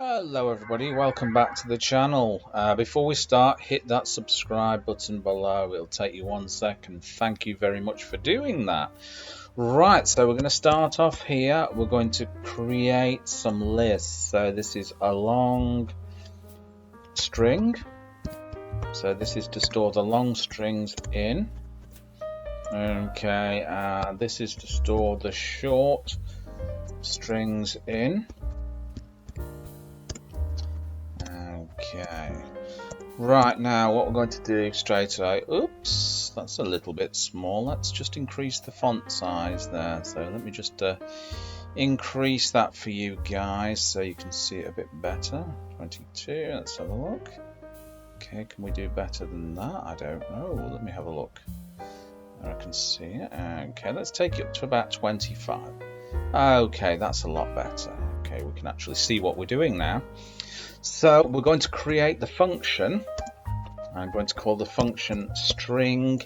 Hello everybody, welcome back to the channel. Before we start, hit that subscribe button below. It'll take you 1 second. Thank you very much for doing that. Right, so we're going to start off here. We're going to create some lists. So this is a long string. So this is to store the long strings in. Okay, this is to store the short strings in. Okay, right, now what we're going to do straight away, oops, that's a little bit small. Let's just increase the font size there. So let me just increase that for you guys so you can see it a bit better. 22, let's have a look. Okay, can we do better than that? I don't know, let me have a look. I can see it. Okay, let's take it up to about 25. Okay, that's a lot better. Okay, we can actually see what we're doing now. So we're going to create the function. I'm going to call the function string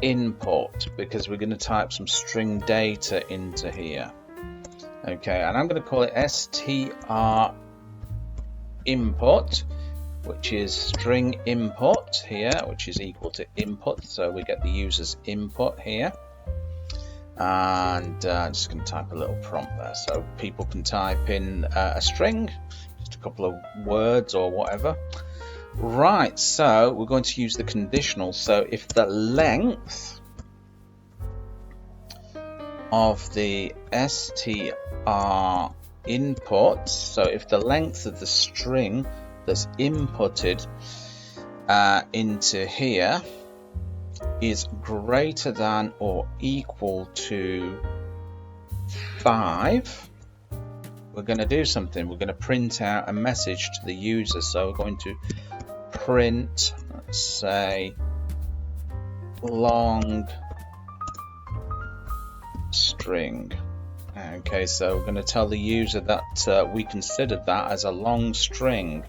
input because we're going to type some string data into here. Okay, and I'm going to call it str input, which is string input here, which is equal to input. So we get the user's input here. And I'm just going to type a little prompt there so people can type in a string, just a couple of words or whatever. Right, so we're going to use the conditional. So if the length of the str input, so if the length of the string that's inputted into here is greater than or equal to 5, we're going to do something. We're going to print out a message to the user. So we're going to print, let's say, long string. Okay, so we're going to tell the user that we considered that as a long string.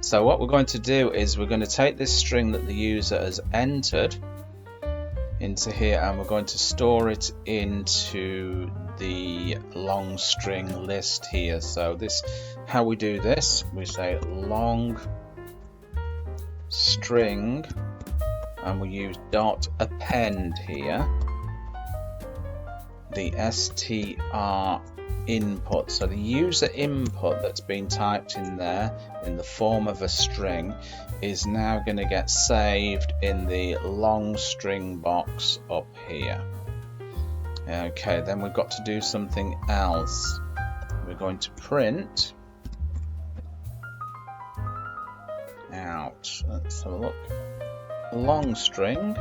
So what we're going to do is we're going to take this string that the user has entered into here and we're going to store it into the long string list here. So this, how we do this, we say long string and we use dot append here the str input. So the user input that's been typed in there in the form of a string is now going to get saved in the long string box up here. Okay, then we've got to do something else. We're going to print out, let's have a look, long string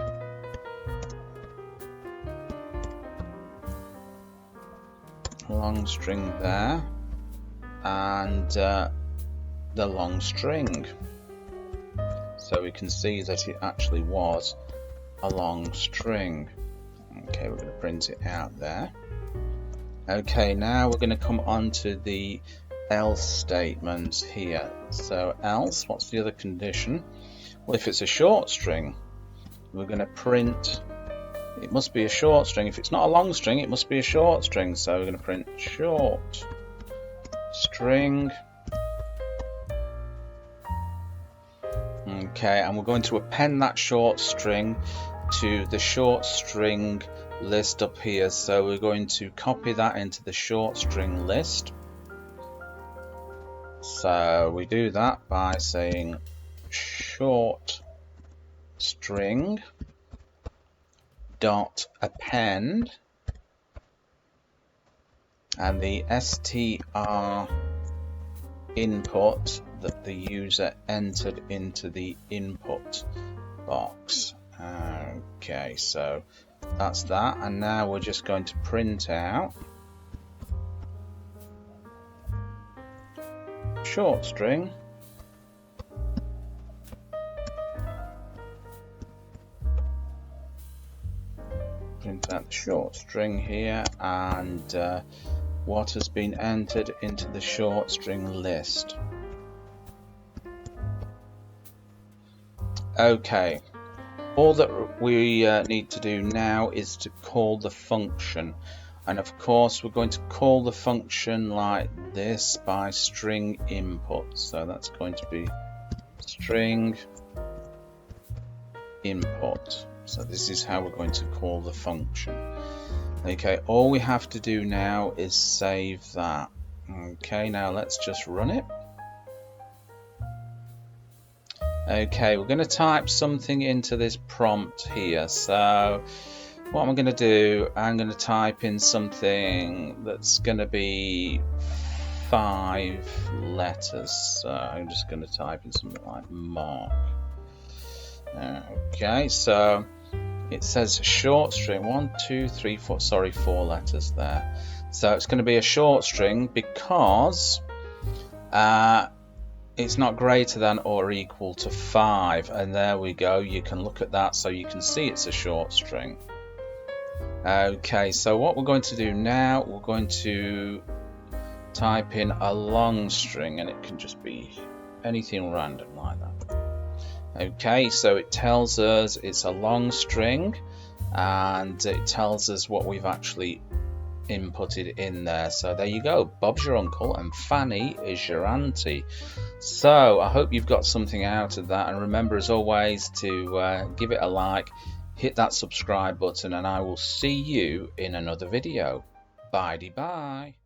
there and the long string, so we can see that it actually was a long string. Okay, we're going to print it out there. Okay, now we're going to come on to the else statement here. So else, what's the other condition? Well, if it's a short string, we're going to print, it must be a short string. If it's not a long string, it must be a short string. So we're going to print short string. Okay, and we're going to append that short string to the short string list up here. So we're going to copy that into the short string list. So we do that by saying short string dot append and the str input that the user entered into the input box. Okay, so that's that, and now we're just going to print out short string print out the short string here and what has been entered into the short string list. Okay, all that we need to do now is to call the function. And of course we're going to call the function like this by string input. So that's going to be string input. So this is how we're going to call the function. Okay, all we have to do now is save that. Okay, now let's just run it. Okay, we're going to type something into this prompt here. So what I'm going to do, I'm going to type in something that's going to be 5 letters. So I'm just going to type in something like mark. Okay, so it says short string, 1, 2, 3, 4, sorry, 4 letters there. So it's going to be a short string because it's not greater than or equal to 5. And there we go, you can look at that so you can see it's a short string. Okay, so what we're going to do now, we're going to type in a long string, and it can just be anything random like that. Okay, so it tells us it's a long string, and it tells us what we've actually inputted in there. So there you go, Bob's your uncle and Fanny is your auntie. So I hope you've got something out of that, and remember as always to give it a like, hit that subscribe button, and I will see you in another video. Bye-bye.